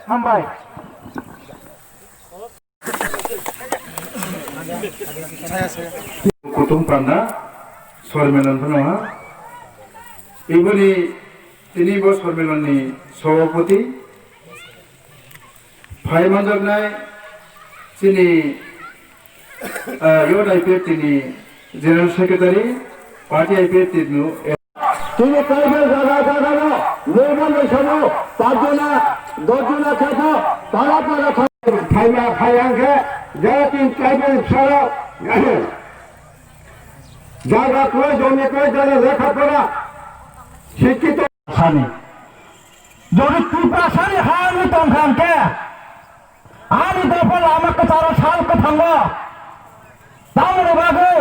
হামবাই কুতুম প্রান্না সম্মেলন নहा এইবারই তিনি সম্মেলননি সভাপতি ফাইমাজরনাय তিনি ইউড আইপিএফ তিনি জেনারেল সেক্রেটারি পার্টি আইপিএফ তিনি কইবে জায়গা নির্মাণ সভা 5 জনা 10 জনা খেতো তারা ফাইয়াংকে যারা তিন ট্রাইবেল ছাড়া জায়গা করে জমি করে যারা লেখাপড়া শিক্ষিত সানি যদি ত্রিপুরাসানি হানি তংখানকে আমি দফল আমাকে তারা সালকে থাঙ্গ তামরে বাগে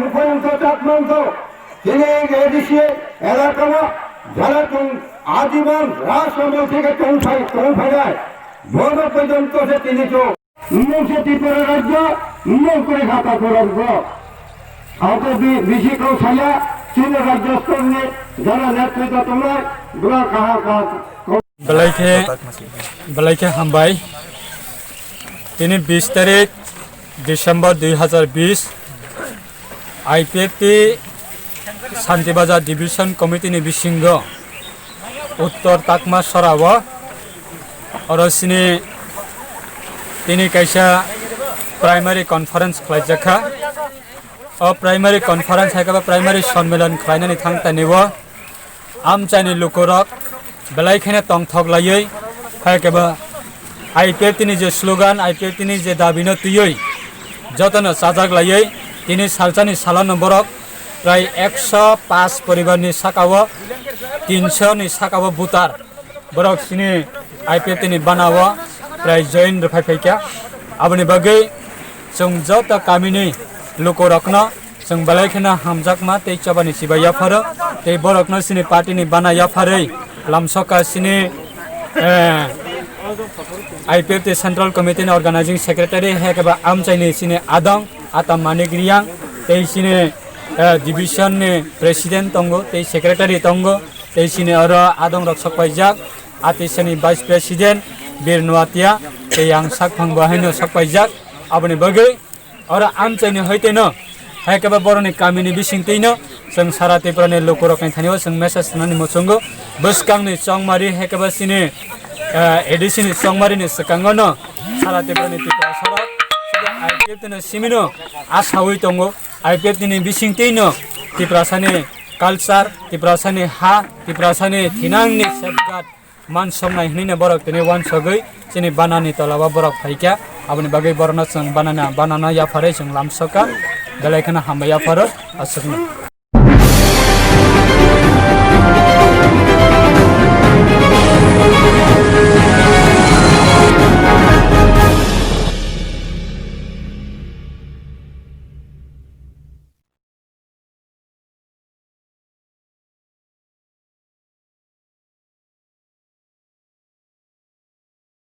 মুখ্যমন্ত্রী চাকমন্ত্র তিনি এদিকে এলাকা যারা আজীবন রাষ্ট্র থেকে কৌফায় ভোগ পর্যন্ত তিনি তো ত্রিপুরা রাজ্য করে ঘাতা করব আহত বেশি কৌশালা চীন রাজ্য স্তরে যারা নেতৃত্ব তোমার বুড়া কাহা বেলাইকে হামবাই তিনি 20 তারিখ ডিসেম্বর 2020 আইপিএফটি শান্তিবাজার ডিভিশন কমিটিनि बिसिंग उत्तर ताकमा सराव अरसिनि তিনি কাইসা प्राइमारी कन्फारेंस खालायजाखा प्राइमारी कन्फारेंस हायकाबा प्राइमारी सम्मेलन खालायनानै थांतानिव आमचाइनि लुकुरक बेलायखेने तंथगलायै हायकाबा आईपीएफनि जे स्लोगान आईपीएफनि जे दाबिनो तुयै जतन साजागलायै তিনি सालचानि सालान बरक प्राय 105 परिवारनि साकाव 300 नि साकाव बुतार बरक सिनि आईपीएफनि बानाव प्राय जइन रफायफायका आबनि बागै जों जत कामिनि लुकुरकनो जों बेलायखेना हामजाकमा तै चबानि सिबाया फार तै बरकनो सिनि पार्टीनि बानाया फारै लामसका सिनि IPF central committee organising secretary है के आमचाइनि सिने आदं आताम मानिग्रियां तै सिने डिविजन ने प्रेसिडेंट तंगो तै सेक्रेटरी तंगो तै सिने अर आदं रक्षक पाइजाक आतिसनि वाइस प्रेसिडेंट बीर नुआतिया तै आं साकफां बाहायनो सकपाइजाक आबनि बगै अर आमचाइनि हयतेनो है के बरनि कामिनि बिसिंतैनो जों सारा त्रिपुरानि लुकुरकनि थानिव जों मेसेज होनानै मसंगो बसकांनि चंमारि है के सिने एडिसिनि चंमारिनि सकांगनो सारा त्रिपुरानि त्रिपुरा सरक आईपीएफ नो सिमिनो आसावै दंगो आईपीएफ नि बिसिंतैनो त्रिपुरासानि कालचार त्रिपुरासानि हा त्रिपुरासानि थिनांनि सेफगार्ड मान समनाय हनिनो बरक तनि वानसगै जोंनि बानानि तलाबा बरक फाइका आबनि बागै बरना जों बानाना याफारै जों लामसका बेलायखना हामबाया फार आसुकनो